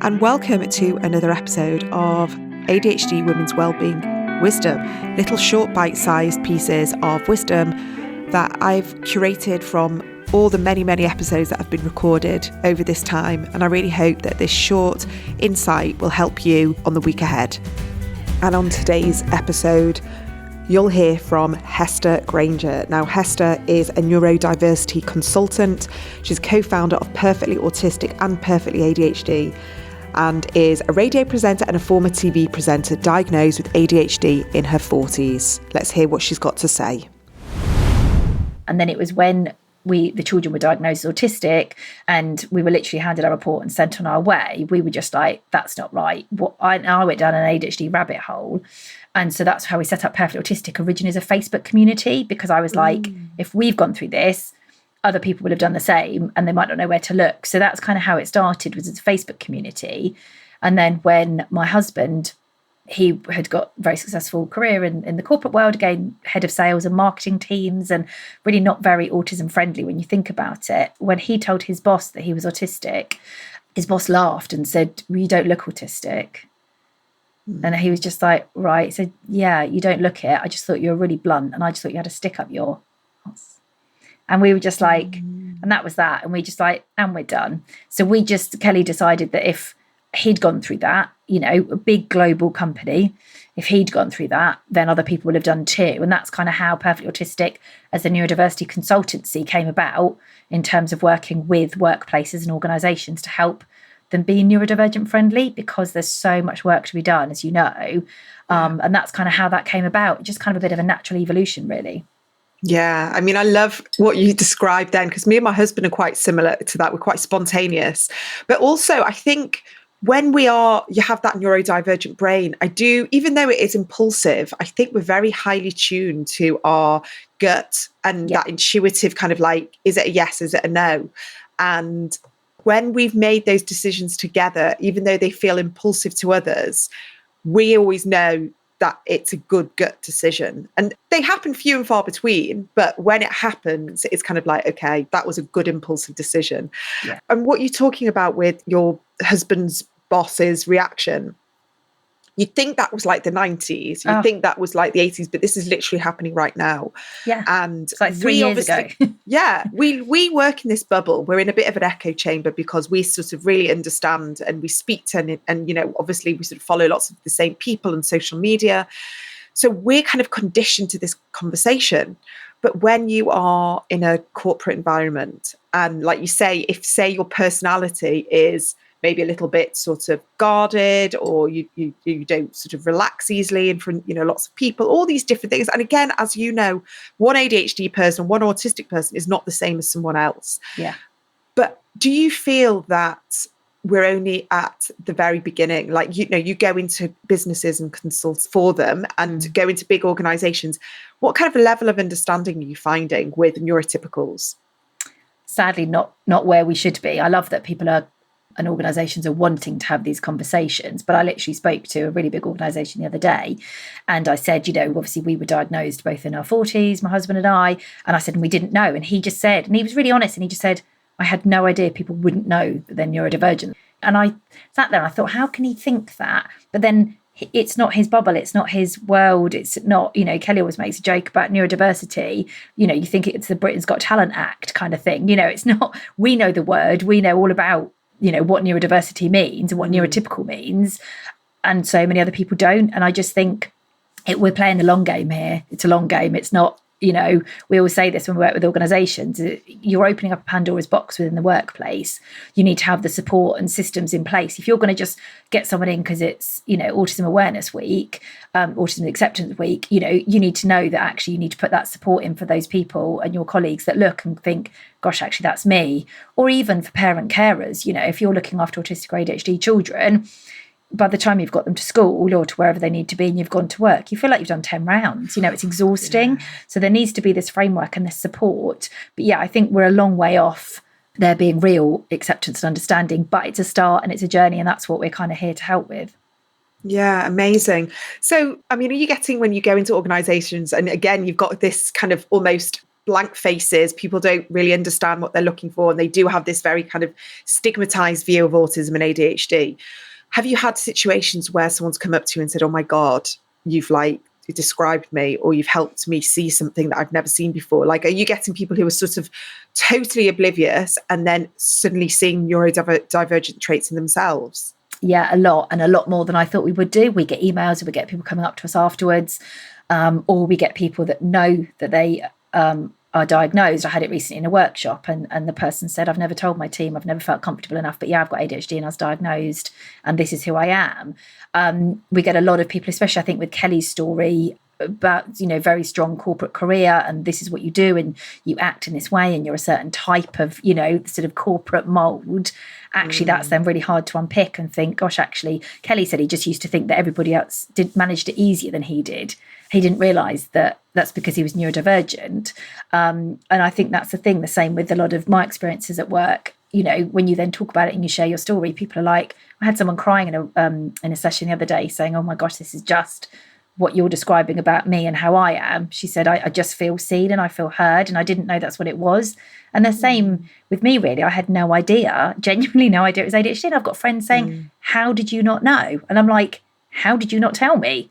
and welcome to another episode of ADHD Women's Wellbeing Wisdom, little short bite-sized pieces of wisdom that I've curated from all the many episodes that have been recorded over this time, and I really hope that this short insight will help you on the week ahead. And on today's episode, you'll hear from Hester Grainger. Now, Hester is a neurodiversity consultant. She's co-founder of Perfectly Autistic and Perfectly ADHD, and is a radio presenter and a former TV presenter diagnosed with ADHD in her 40s. Let's hear what she's got to say. And then it was when the children were diagnosed as autistic and we were literally handed our report and sent on our way, we were just like, that's not right. I went down an ADHD rabbit hole. And so that's how we set up Perfectly Autistic originally as a Facebook community, because I was like, if we've gone through this, other people will have done the same and they might not know where to look. So that's kind of how it started, was as a Facebook community. And then when my husband, he had got a very successful career in the corporate world, again, head of sales and marketing teams, and really not very autism friendly when you think about it. When he told his boss that he was autistic, his boss laughed and said, well, you don't look autistic. And he was just like, right. So yeah, you don't look it. I just thought you were really blunt and I just thought you had to stick up your ass. And we were just like, and that was that. And we just like, and we're done. So Kelly decided that if he'd gone through that, you know, a big global company, if he'd gone through that, then other people would have done too. And that's kind of how Perfectly Autistic as a neurodiversity consultancy came about, in terms of working with workplaces and organisations to help them be neurodivergent friendly, because there's so much work to be done, as you know. And that's kind of how that came about, just kind of a bit of a natural evolution, really. Yeah, I mean, I love what you described then, because me and my husband are quite similar to that. We're quite spontaneous. But also, I think when you have that neurodivergent brain, even though it is impulsive, I think we're very highly tuned to our gut and that intuitive kind of like, is it a yes, is it a no? And when we've made those decisions together, even though they feel impulsive to others, we always know that it's a good gut decision. And they happen few and far between, but when it happens, it's kind of like, okay, that was a good impulsive decision. Yeah. And what you're talking about with your husband's boss's reaction, you'd think that was like the 90s, you'd think that was like the 80s, but this is literally happening right now. Yeah. And it's like 3 years ago. Yeah. We work in this bubble. We're in a bit of an echo chamber because we sort of really understand and we speak to, and you know, obviously we sort of follow lots of the same people on social media. So we're kind of conditioned to this conversation. But when you are in a corporate environment, and like you say, if say your personality is maybe a little bit sort of guarded, or you don't sort of relax easily in front, you know, lots of people, all these different things. And again, as you know, one ADHD person, one autistic person is not the same as someone else. Yeah. But do you feel that we're only at the very beginning? Like, you know, you go into businesses and consult for them and go into big organizations. What kind of a level of understanding are you finding with neurotypicals? Sadly, not where we should be. I love that people are, and organisations are wanting to have these conversations. But I literally spoke to a really big organisation the other day, and I said, you know, obviously we were diagnosed both in our 40s, my husband and I said, and we didn't know. And he just said, and he was really honest, and he just said, I had no idea people wouldn't know that they're neurodivergent. And I sat there and I thought, how can he think that? But then it's not his bubble, it's not his world, it's not, you know, Kelly always makes a joke about neurodiversity. You know, you think it's the Britain's Got Talent Act kind of thing. You know, it's not, we know the word, we know all about, you know, what neurodiversity means and what neurotypical means, and so many other people don't. And I just think we're playing the long game here. It's a long game. It's not, you know, we always say this when we work with organisations, you're opening up a Pandora's box within the workplace. You need to have the support and systems in place. If you're going to just get someone in because it's, you know, Autism Awareness Week, Autism Acceptance Week, you know, you need to know that actually you need to put that support in for those people and your colleagues that look and think, gosh, actually that's me. Or even for parent carers, you know, if you're looking after autistic or ADHD children, by the time you've got them to school or to wherever they need to be and you've gone to work, you feel like you've done 10 rounds. You know, it's exhausting. Yeah. So there needs to be this framework and this support. But yeah, I think we're a long way off there being real acceptance and understanding, but it's a start and it's a journey, and that's what we're kind of here to help with. Yeah, amazing. So, I mean, are you getting, when you go into organizations, and again, you've got this kind of almost blank faces. People don't really understand what they're looking for. And they do have this very kind of stigmatized view of autism and ADHD. Have you had situations where someone's come up to you and said, oh my God, you've like described me, or you've helped me see something that I've never seen before? Like, are you getting people who are sort of totally oblivious and then suddenly seeing neurodivergent traits in themselves? Yeah, a lot, and a lot more than I thought we would do. We get emails, and we get people coming up to us afterwards, or we get people that know that they are diagnosed. I had it recently in a workshop, and the person said, I've never told my team, I've never felt comfortable enough, but yeah, I've got ADHD and I was diagnosed, and this is who I am. We get a lot of people, especially I think with Kelly's story, about, you know, very strong corporate career, and this is what you do, and you act in this way, and you're a certain type of, you know, sort of corporate mold. Actually, that's then really hard to unpick and think, gosh, actually, Kelly said he just used to think that everybody else did managed it easier than he did. He didn't realise that that's because he was neurodivergent. And I think that's the thing, the same with a lot of my experiences at work. You know, when you then talk about it and you share your story, people are like, I had someone crying in a session the other day saying, oh my gosh, this is just what you're describing about me and how I am. She said, I just feel seen and I feel heard, and I didn't know that's what it was. And the same with me, really. I had no idea, genuinely no idea it was ADHD. And I've got friends saying, how did you not know? And I'm like, how did you not tell me?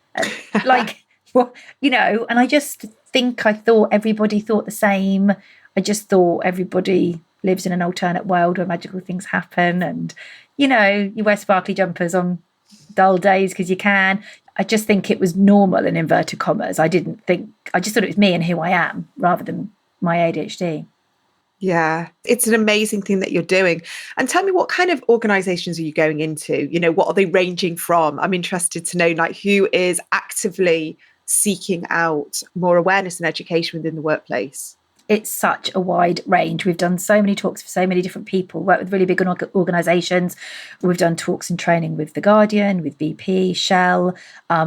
Like, well, you know, and I just think I thought everybody thought the same. I just thought everybody lives in an alternate world where magical things happen. And, you know, you wear sparkly jumpers on dull days because you can. I just think it was normal in inverted commas. I just thought it was me and who I am rather than my ADHD. Yeah, it's an amazing thing that you're doing. And tell me, what kind of organizations are you going into? You know, what are they ranging from? I'm interested to know, like, who is actively seeking out more awareness and education within the workplace? It's such a wide range. We've done so many talks for so many different people, worked with really big organisations. We've done talks and training with The Guardian, with BP, Shell.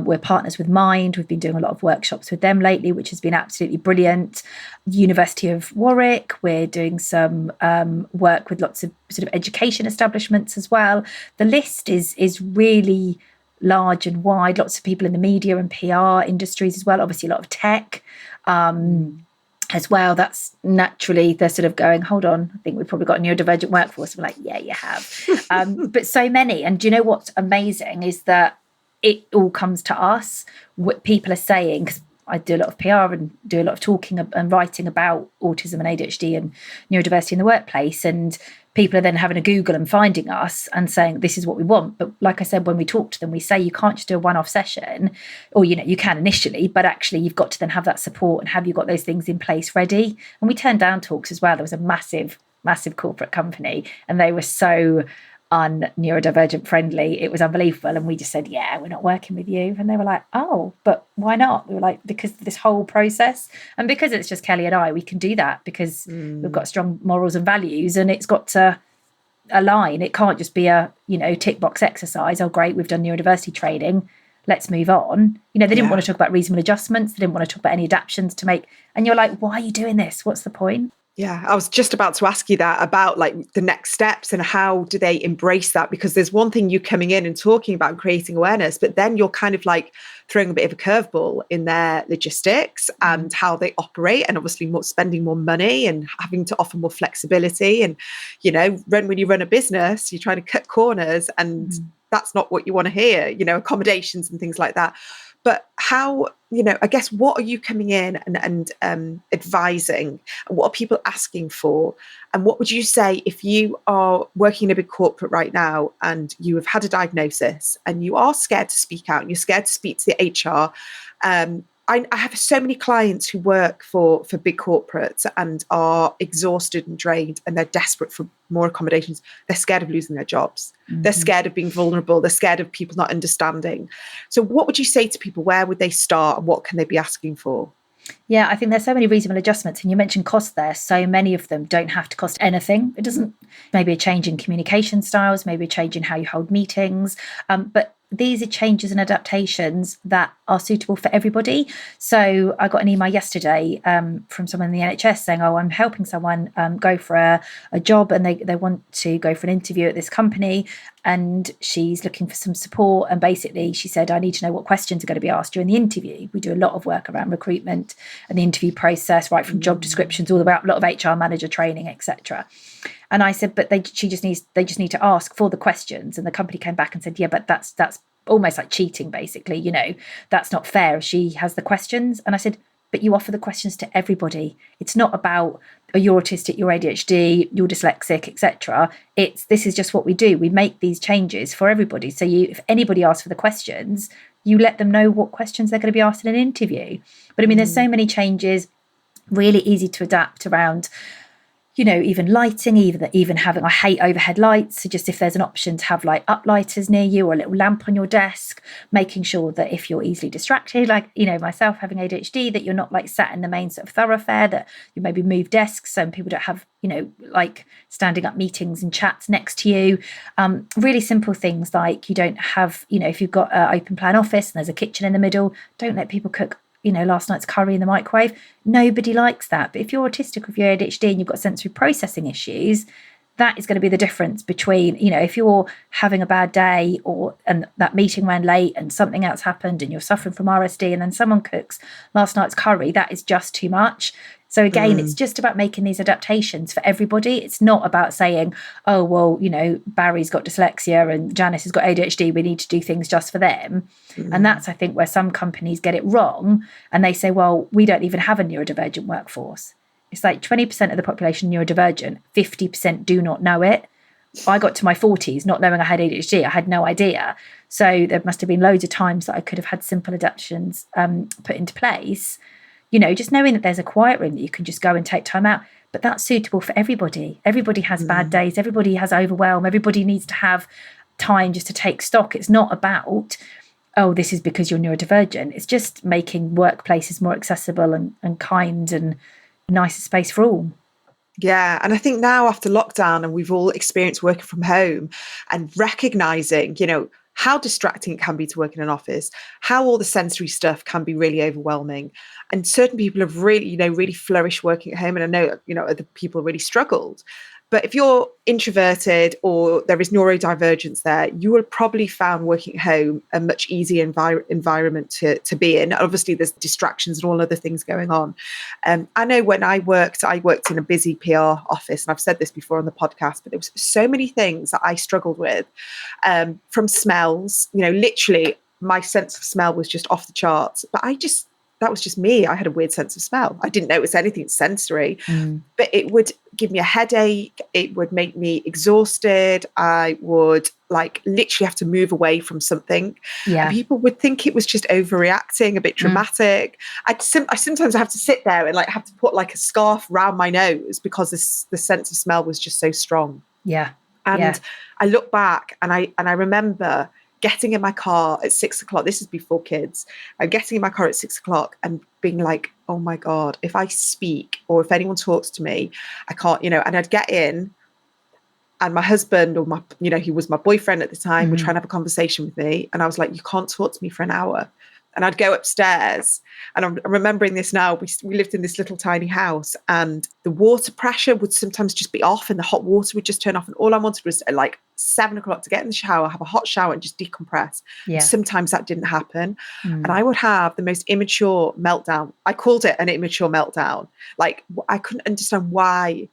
We're partners with Mind. We've been doing a lot of workshops with them lately, which has been absolutely brilliant. University of Warwick, we're doing some work with lots of sort of education establishments as well. The list is really large and wide. Lots of people in the media and PR industries as well. Obviously, a lot of tech. As well, that's naturally, they're sort of going, hold on, I think we've probably got a neurodivergent workforce. I'm like, yeah, you have. But so many. And do you know what's amazing is that it all comes to us. What people are saying, because I do a lot of PR and do a lot of talking and writing about autism and ADHD and neurodiversity in the workplace. And people are then having a Google and finding us and saying, this is what we want. But like I said, when we talk to them, we say you can't just do a one-off session, or, you know, you can initially, but actually you've got to then have that support and have you got those things in place ready. And we turned down talks as well. There was a massive corporate company and they were so neurodivergent friendly. It was unbelievable. And we just said, yeah, we're not working with you. And they were like, oh, but why not? We were like, because of this whole process. And because it's just Kelly and I, we can do that because we've got strong morals and values, and it's got to align. It can't just be a, you know, tick box exercise. Oh, great, we've done neurodiversity training, let's move on. You know, they didn't want to talk about reasonable adjustments. They didn't want to talk about any adaptations to make. And you're like, why are you doing this? What's the point? Yeah, I was just about to ask you that about like the next steps and how do they embrace that? Because there's one thing you coming in and talking about and creating awareness, but then you're kind of like throwing a bit of a curveball in their logistics and how they operate, and obviously spending more money and having to offer more flexibility. And, you know, when you run a business, you're trying to cut corners, and that's not what you want to hear, you know, accommodations and things like that. But how, you know, I guess, what are you coming in and advising? And what are people asking for? And what would you say if you are working in a big corporate right now and you have had a diagnosis and you are scared to speak out, and you're scared to speak to the HR? I have so many clients who work for big corporates and are exhausted and drained, and they're desperate for more accommodations. They're scared of losing their jobs. They're scared of being vulnerable. They're scared of people not understanding. So what would you say to people? Where would they start, and what can they be asking for? Yeah, I think there's so many reasonable adjustments, and you mentioned cost there. So many of them don't have to cost anything. It doesn't, maybe a change in communication styles, maybe a change in how you hold meetings. But these are changes and adaptations that are suitable for everybody. So I got an email yesterday from someone in the NHS saying, oh, I'm helping someone go for a job, and they want to go for an interview at this company, and she's looking for some support. And basically she said, I need to know what questions are going to be asked during the interview. We do a lot of work around recruitment and the interview process, right from job descriptions all the way up, a lot of HR manager training, etc. And I said, but they just need to ask for the questions. And the company came back and said, yeah, but that's almost like cheating, basically. That's not fair if she has the questions. And I said, but you offer the questions to everybody. It's not about, oh, you're autistic, you're ADHD, you're dyslexic, etc. This is just what we do. We make these changes for everybody. So if anybody asks for the questions, you let them know what questions they're going to be asked in an interview. But I mean, there's so many changes, really easy to adapt around, even lighting, even having, I hate overhead lights. So just if there's an option to have like uplighters near you or a little lamp on your desk, making sure that if you're easily distracted, like, myself having ADHD, that you're not like sat in the main sort of thoroughfare, that you maybe move desks so people don't have, like standing up meetings and chats next to you. Really simple things like you don't have, if you've got an open plan office and there's a kitchen in the middle, don't let people cook last night's curry in the microwave. Nobody likes that. But if you're autistic or if you're ADHD and you've got sensory processing issues, that is going to be the difference between, if you're having a bad day and that meeting ran late and something else happened and you're suffering from RSD and then someone cooks last night's curry, that is just too much. So again, it's just about making these adaptations for everybody. It's not about saying, oh, well, Barry's got dyslexia and Janice has got ADHD. We need to do things just for them. And that's, I think, where some companies get it wrong. And they say, well, we don't even have a neurodivergent workforce. It's like 20% of the population neurodivergent, 50% do not know it. I got to my 40s not knowing I had ADHD. I had no idea. So there must have been loads of times that I could have had simple adaptations put into place. Just knowing that there's a quiet room that you can just go and take time out. But that's suitable for everybody. Everybody has bad days. Everybody has overwhelm. Everybody needs to have time just to take stock. It's not about, oh, this is because you're neurodivergent. It's just making workplaces more accessible and kind and nicer space for all. Yeah. And I think now after lockdown and we've all experienced working from home and recognizing, how distracting it can be to work in an office, how all the sensory stuff can be really overwhelming. And certain people have really, really flourished working at home. And I know, other people really struggled. But if you're introverted or there is neurodivergence there, you will probably found working at home a much easier environment to be in. Obviously, there's distractions and all other things going on. I know when I worked in a busy PR office, and I've said this before on the podcast, but there was so many things that I struggled with, from smells. Literally, my sense of smell was just off the charts. But that was just me. I had a weird sense of smell. I didn't know it was anything sensory, but it would give me a headache. It would make me exhausted. I would literally have to move away from something. Yeah. And people would think it was just overreacting, a bit dramatic. I sometimes have to sit there and have to put a scarf around my nose because the sense of smell was just so strong. Yeah. And I look back and I remember getting in my car at 6 o'clock. This is before kids. I'm getting in my car at 6 o'clock and being like, oh my God, if I speak or if anyone talks to me, I can't, and I'd get in and my husband or he was my boyfriend at the time, would try and have a conversation with me. And I was like, you can't talk to me for an hour. And I'd go upstairs, and I'm remembering this now. We lived in this little tiny house, and the water pressure would sometimes just be off, and the hot water would just turn off. And all I wanted was at 7 o'clock to get in the shower, have a hot shower, and just decompress. Yeah. Sometimes that didn't happen, and I would have the most immature meltdown. I called it an immature meltdown. I couldn't understand why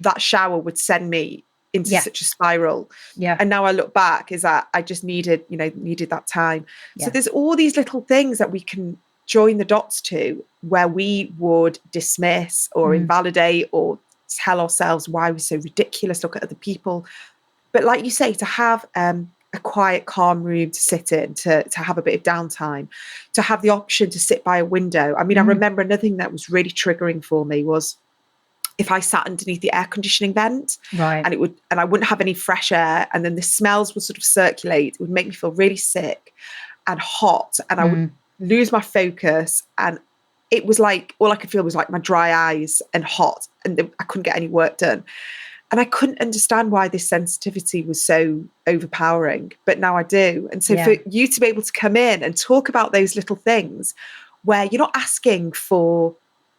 that shower would send me into such a spiral. Yeah. And now I look back is that I just needed that time. Yeah. So there's all these little things that we can join the dots to where we would dismiss or invalidate or tell ourselves why we're so ridiculous, look at other people. But like you say, to have a quiet, calm room to sit in, to have a bit of downtime, to have the option to sit by a window. I mean, I remember another thing that was really triggering for me was if I sat underneath the air conditioning vent, right, and I wouldn't have any fresh air, and then the smells would sort of circulate, it would make me feel really sick and hot, and I would lose my focus, and it was like all I could feel was my dry eyes and hot, and I couldn't get any work done. And I couldn't understand why this sensitivity was so overpowering, but now I do. And so for you to be able to come in and talk about those little things where you're not asking for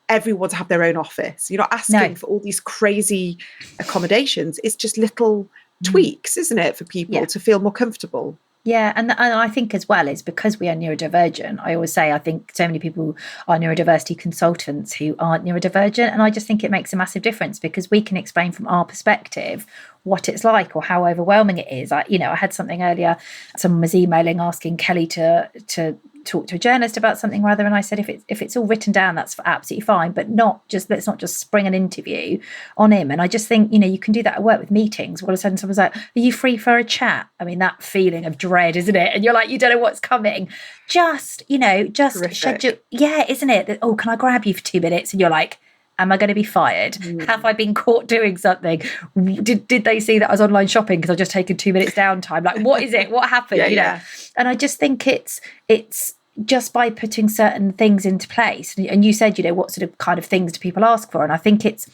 everyone to have their own office, you're not asking for all these crazy accommodations. It's just little tweaks, isn't it, for people to feel more comfortable? Yeah, and I think as well is because we are neurodivergent. I always say I think so many people are neurodiversity consultants who aren't neurodivergent, and I just think it makes a massive difference because we can explain from our perspective what it's like or how overwhelming it is. I had something earlier. Someone was emailing asking Kelly to talk to a journalist about something rather, and I said if it's all written down, that's absolutely fine, but let's not just spring an interview on him. And I just think you can do that at work with meetings. All of a sudden someone's like, are you free for a chat? I mean, that feeling of dread, isn't it? And you're like, you don't know what's coming. Just Horrific. schedule. Yeah, isn't it? Oh, can I grab you for 2 minutes? And you're like, am I going to be fired? Have I been caught doing something? Did they see that I was online shopping because I've just taken 2 minutes downtime? Like, what is it? What happened? And I just think it's just by putting certain things into place. And you said, what sort of kind of things do people ask for? And I think it's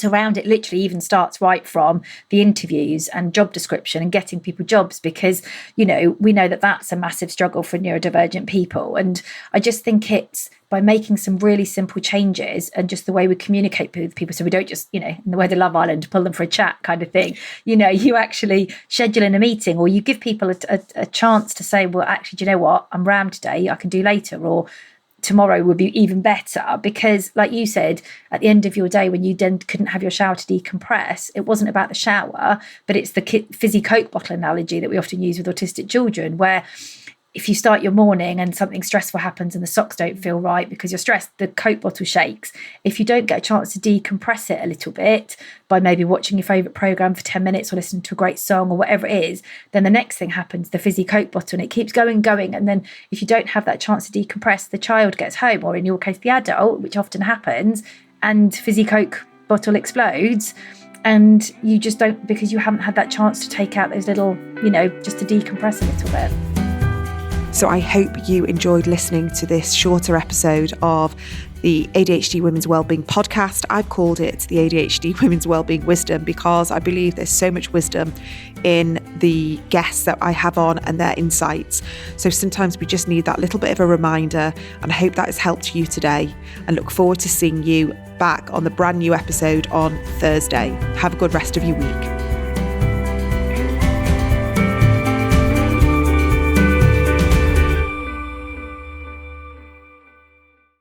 around, it literally even starts right from the interviews and job description and getting people jobs, because, we know that that's a massive struggle for neurodivergent people. And I just think it's by making some really simple changes and just the way we communicate with people. So we don't just, in the way the Love Island, pull them for a chat kind of thing. You actually schedule in a meeting, or you give people a chance to say, well, actually, do you know what? I'm rammed today. I can do later, or tomorrow would be even better. Because like you said, at the end of your day, when you then couldn't have your shower to decompress, it wasn't about the shower, but it's the fizzy Coke bottle analogy that we often use with autistic children, where if you start your morning and something stressful happens and the socks don't feel right because you're stressed, the Coke bottle shakes. If you don't get a chance to decompress it a little bit by maybe watching your favourite programme for 10 minutes or listening to a great song or whatever it is, then the next thing happens, the fizzy Coke bottle, and it keeps going. And then if you don't have that chance to decompress, the child gets home, or in your case, the adult, which often happens, and fizzy Coke bottle explodes. And you just don't, because you haven't had that chance to take out those little, just to decompress a little bit. So I hope you enjoyed listening to this shorter episode of the ADHD Women's Wellbeing podcast. I've called it the ADHD Women's Wellbeing Wisdom because I believe there's so much wisdom in the guests that I have on and their insights. So sometimes we just need that little bit of a reminder, and I hope that has helped you today, and look forward to seeing you back on the brand new episode on Thursday. Have a good rest of your week.